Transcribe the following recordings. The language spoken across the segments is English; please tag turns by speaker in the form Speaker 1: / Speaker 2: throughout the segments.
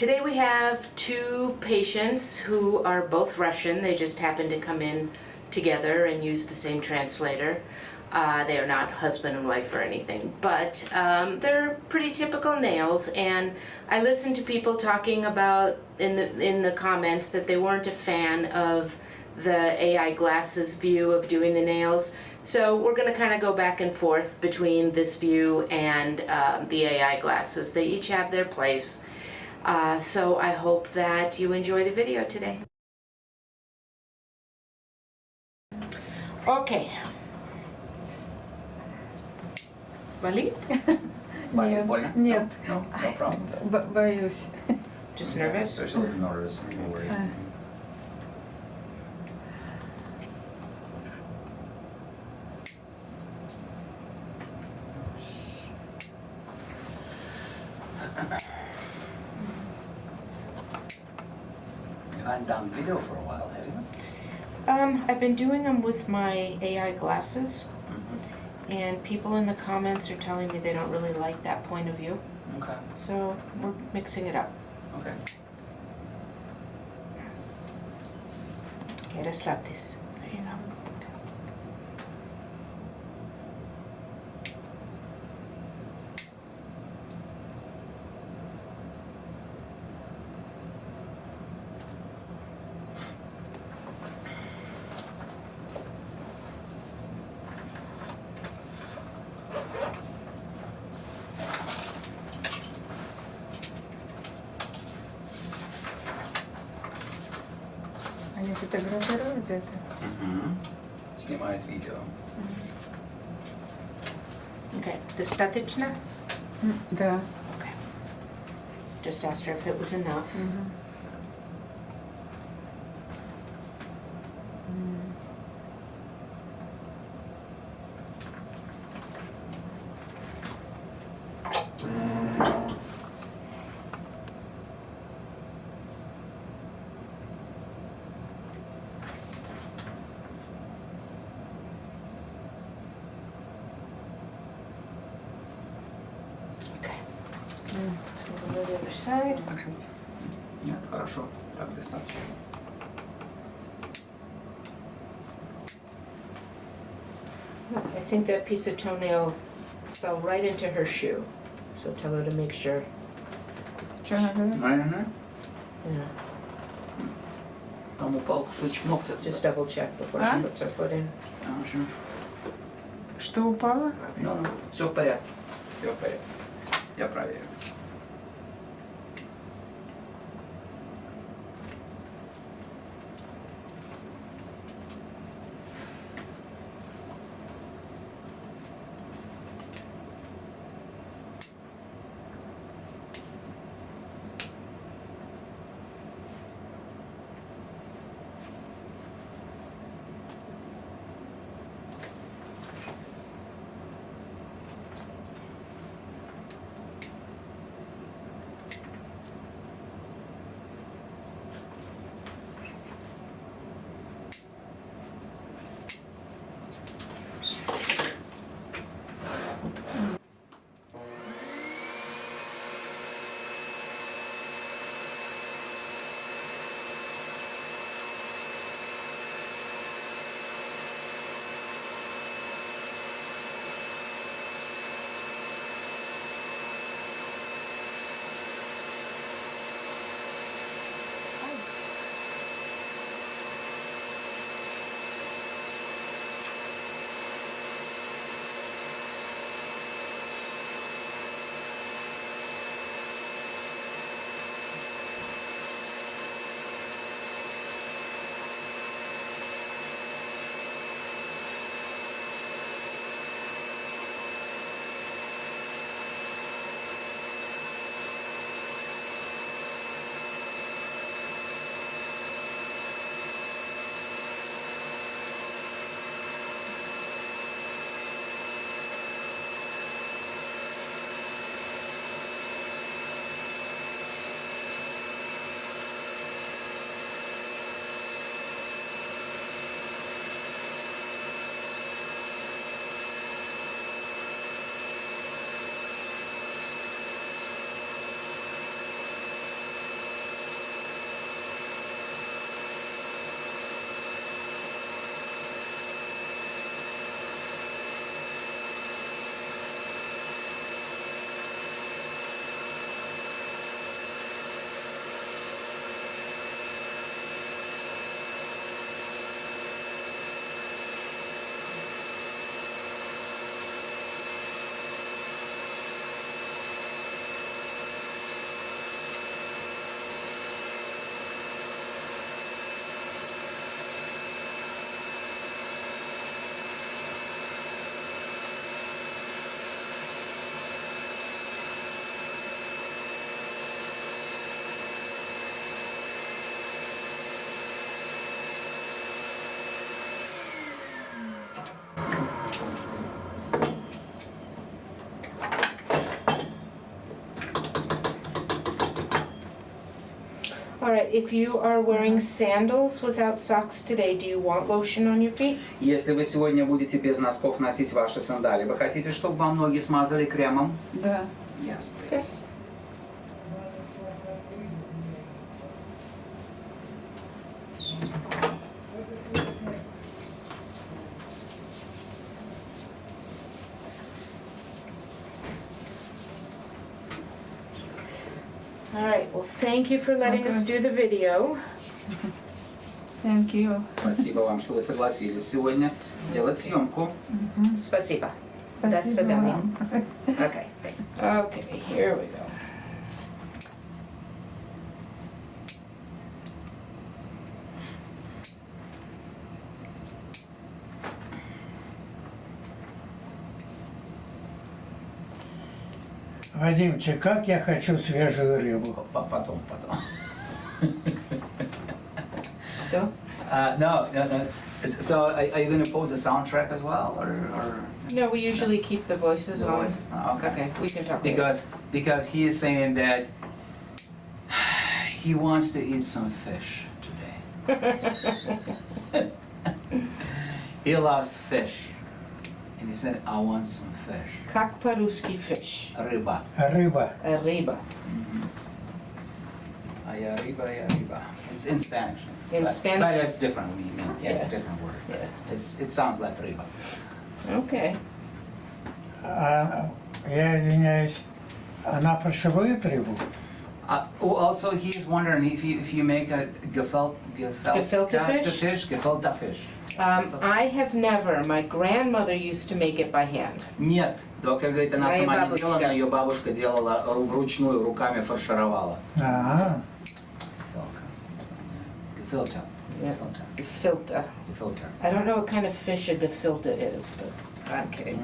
Speaker 1: Today we have two patients who are both Russian. They just happened to come in together and use the same translator. They are not husband and wife or anything, but they're pretty typical nails. And I listened to people talking about in the comments that they weren't a fan of the AI glasses view of doing the nails. So we're going to kind of go back and forth between this view and the AI glasses. They each have their place. So I hope that you enjoy the video today. Okay. Болит?
Speaker 2: Нет,
Speaker 3: Больно?
Speaker 2: нет.
Speaker 3: No, no problem.
Speaker 2: Боюсь.
Speaker 1: Just
Speaker 3: Yeah,
Speaker 1: nervous?
Speaker 3: Just a little nervous. No worry. You hadn't done video for a while, have you?
Speaker 1: I've been doing them with my AI glasses,
Speaker 3: Mm-hmm.
Speaker 1: and people in the comments are telling me they don't really like that point of view.
Speaker 3: Okay.
Speaker 1: So we're mixing it up.
Speaker 3: Okay.
Speaker 1: Okay, slap this. There you go.
Speaker 2: Они фотографируют это?
Speaker 3: Mm-hmm. Снимает видео.
Speaker 1: Okay, достаточно?
Speaker 2: Да.
Speaker 1: Okay. Just asked her if it was enough. Okay. So we'll go to the other side.
Speaker 3: Нет, хорошо. Так достаточно.
Speaker 1: I think that piece of toenail fell right into her shoe. So tell her to make sure.
Speaker 2: Что она говорит?
Speaker 3: Mm-hmm.
Speaker 1: Yeah.
Speaker 3: Там упал кусочек ногтя.
Speaker 1: Just double check before she puts her foot in.
Speaker 3: Хорошо.
Speaker 2: Что упало?
Speaker 3: Ну, все в порядке. Все в порядке. Я проверю.
Speaker 1: All right, if you are wearing sandals without socks today, do you want lotion on your feet?
Speaker 3: Если вы сегодня будете без носков носить ваши сандалии, вы хотите, чтобы вам ноги смазали кремом?
Speaker 2: Да.
Speaker 3: Yes,
Speaker 1: Okay. All right, well, thank you for letting us do the video.
Speaker 2: Thank you.
Speaker 3: Спасибо вам, что вы согласились сегодня делать съемку.
Speaker 1: Спасибо. До
Speaker 2: Спасибо
Speaker 1: свидания.
Speaker 2: вам.
Speaker 1: Okay, thanks. Okay, here we go.
Speaker 4: Вадимчик, как я хочу свежую рыбу.
Speaker 3: Потом.
Speaker 1: Still?
Speaker 3: No. So, are you going to pose the soundtrack as well, or
Speaker 1: No, we usually keep the voices
Speaker 3: the
Speaker 1: on.
Speaker 3: voices now?
Speaker 1: Okay, we can talk later.
Speaker 3: Because he is saying that he wants to eat some fish today. He loves fish, and he said, "I want some fish."
Speaker 1: Как по-русски fish?
Speaker 3: Рыба.
Speaker 4: Рыба.
Speaker 1: Рыба.
Speaker 3: Я рыба. It's in Spanish.
Speaker 1: In
Speaker 3: but,
Speaker 1: Spanish?
Speaker 3: But it's different. I mean, yeah, it's a
Speaker 1: Yeah.
Speaker 3: different word.
Speaker 1: Yeah.
Speaker 3: It sounds like рыба.
Speaker 1: Okay.
Speaker 4: Я извиняюсь, она фарширует рыбу?
Speaker 3: Also, he's wondering if you make a
Speaker 1: Gefilte fish?
Speaker 3: Gefilte fish.
Speaker 1: I have never. My grandmother used to make it by hand.
Speaker 3: Нет, доктор говорит, она
Speaker 1: Моя
Speaker 3: сама не
Speaker 1: бабушка.
Speaker 3: делала, но ее бабушка делала вручную, руками фаршировала.
Speaker 4: Ага.
Speaker 3: Gefilte.
Speaker 1: Yeah. Gefilte.
Speaker 3: Gefilte.
Speaker 1: I don't know what kind of fish a gefilte is, but I'm kidding.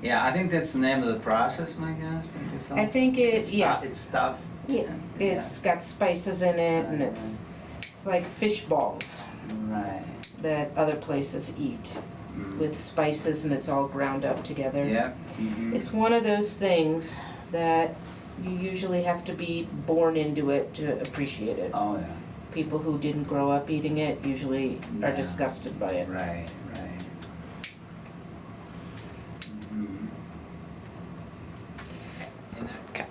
Speaker 3: Yeah, I think that's the name of the process, my guess. The gefilte.
Speaker 1: I think
Speaker 3: it's
Speaker 1: yeah.
Speaker 3: It's stuffed.
Speaker 1: Yeah,
Speaker 3: and-
Speaker 1: it's got spices in it, and it's like fish balls
Speaker 3: Right.
Speaker 1: that other places eat with spices, and it's all ground up together.
Speaker 3: Yeah.
Speaker 1: It's one of those things that you usually have to be born into it to appreciate it.
Speaker 3: Oh yeah.
Speaker 1: People who didn't grow up eating it usually are
Speaker 3: Yeah.
Speaker 1: disgusted by it.
Speaker 3: Right.
Speaker 1: Okay.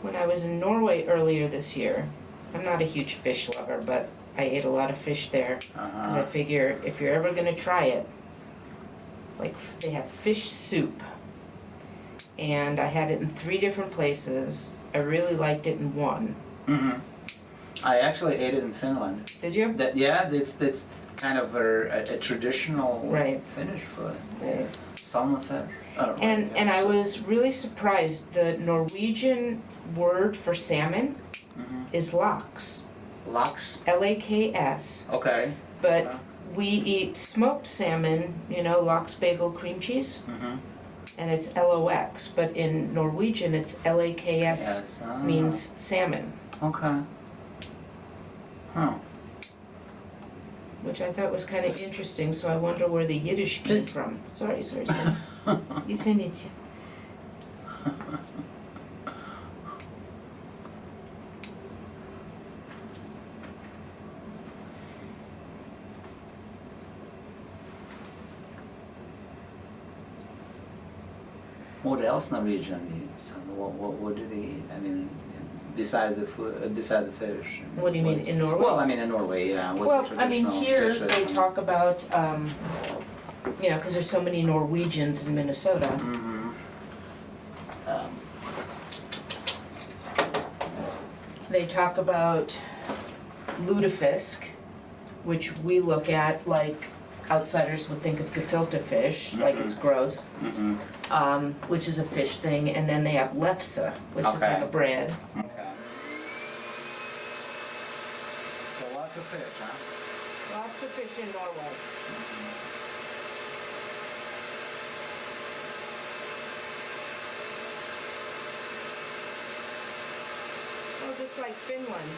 Speaker 1: When I was in Norway earlier this year, I'm not a huge fish lover, but I ate a lot of fish there because I figure if you're ever gonna try it, like they have fish soup, and I had it in 3 different places. I really liked it in one.
Speaker 3: I actually ate it in Finland.
Speaker 1: Did you?
Speaker 3: That's kind of a traditional
Speaker 1: Right.
Speaker 3: Finnish food.
Speaker 1: Right.
Speaker 3: Salmon fish. I don't know.
Speaker 1: And I was really surprised. The Norwegian word for salmon is laks.
Speaker 3: Laks.
Speaker 1: L-A-K-S.
Speaker 3: Okay.
Speaker 1: But we eat smoked salmon, lox bagel cream cheese, and it's L-O-X. But in Norwegian, it's L-A-K-S,
Speaker 3: Yes.
Speaker 1: means salmon,
Speaker 3: Okay. Huh.
Speaker 1: which I thought was kind of interesting. So I wonder where the Yiddish came from. Sorry. Извините.
Speaker 3: What else Norwegian eats? What do they eat? I mean, besides the food, besides the fish.
Speaker 1: What do you mean, in Norway?
Speaker 3: Well, I mean in Norway, yeah. What's the traditional
Speaker 1: here
Speaker 3: dishes
Speaker 1: they
Speaker 3: and-
Speaker 1: talk about, because there's so many Norwegians in Minnesota. Um, they talk about lutefisk, which we look at like outsiders would think of gefilte fish, like it's gross, which is a fish thing, and then they have lepsa, which is like
Speaker 3: Okay.
Speaker 1: a bread.
Speaker 3: Okay. So lots of fish, huh?
Speaker 1: Lots of fish in Norway. Well, just like Finland.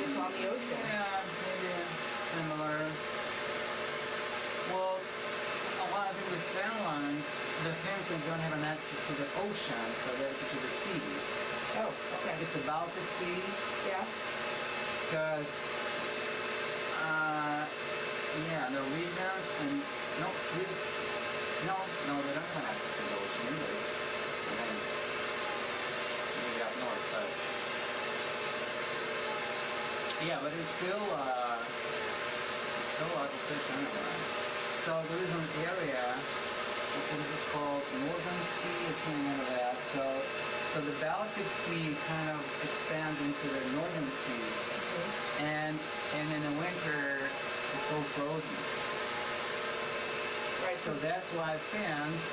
Speaker 1: It's on the ocean.
Speaker 3: Yeah, maybe similar. since they don't have an access to the ocean, so there's to the sea.
Speaker 1: Oh, okay.
Speaker 3: It's a Baltic Sea,
Speaker 1: Yeah.
Speaker 3: because, yeah, Norwegians and, no, Swedes, no, they don't have access to the ocean either. I mean, maybe up north, but, yeah, but it's still a lot of fish anyway. So there is an area, what is it called, Northern Sea, I can't remember that. So the Baltic Sea kind of extends into the Northern Sea, and in the winter it's all frozen.
Speaker 1: Right.
Speaker 3: So that's why Finns,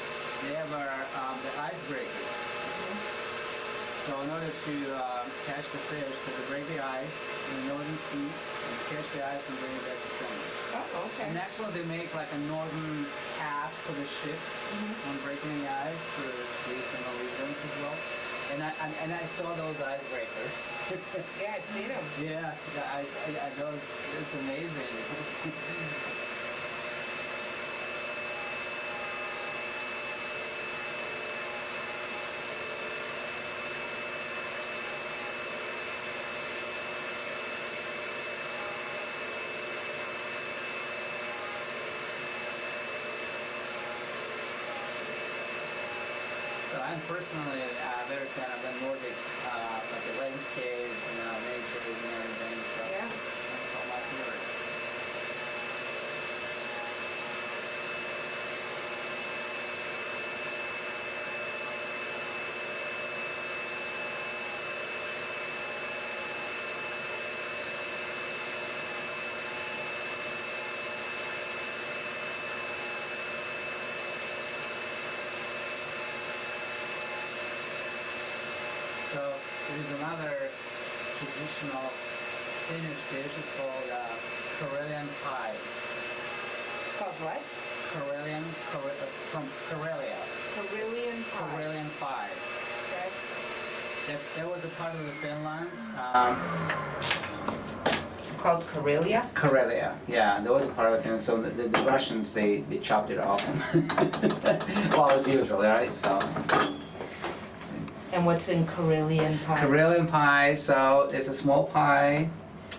Speaker 3: they have the icebreakers. So in order to catch the fish, so they break the ice in the Northern Sea, and catch the ice and bring it back to Finland.
Speaker 1: Oh, okay.
Speaker 3: And actually they make like a northern pass for the ships on breaking the ice for Swedes and Norwegians as well. And I saw those icebreakers.
Speaker 1: Yeah, I've seen them.
Speaker 3: Yeah, those, it's amazing. So I'm personally very fan of the Nordic, like the landscapes, nature and everything. So
Speaker 1: Yeah.
Speaker 3: that's all my favorite. So there is another traditional Finnish dish. It's called Karelian pie.
Speaker 1: Called what?
Speaker 3: From Karelia.
Speaker 1: Carillion pie.
Speaker 3: Karelian pie.
Speaker 1: Okay.
Speaker 3: That was a part of the Finland.
Speaker 1: Called Karelia?
Speaker 3: Karelia, yeah, that was a part of Finland. So the Russians, they chopped it off. Well, as usual, right? So.
Speaker 1: And what's in Carillion pie?
Speaker 3: Karelian pie, so it's a small pie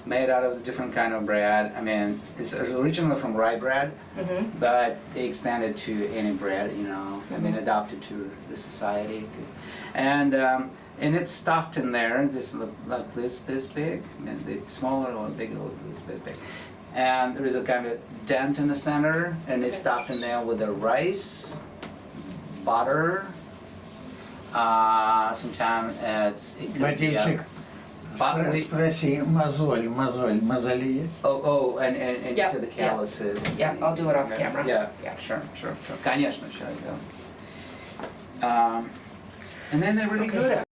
Speaker 3: made out of different kind of bread. I mean, it's originally from rye bread, but they extended to any bread, I mean, adapted to the society. And it's stuffed in there, like this big, and the smaller or bigger, this big. And there is a kind of dent in the center, and it's stuffed in there with the rice, butter. Sometimes it could be
Speaker 4: Вадимчик, спроси, мозоли есть?
Speaker 3: Oh, and you
Speaker 1: Yeah,
Speaker 3: said the calluses.
Speaker 1: Yeah, I'll do it off
Speaker 3: Okay.
Speaker 1: camera.
Speaker 3: Yeah, sure. Конечно, sure. And then they're really good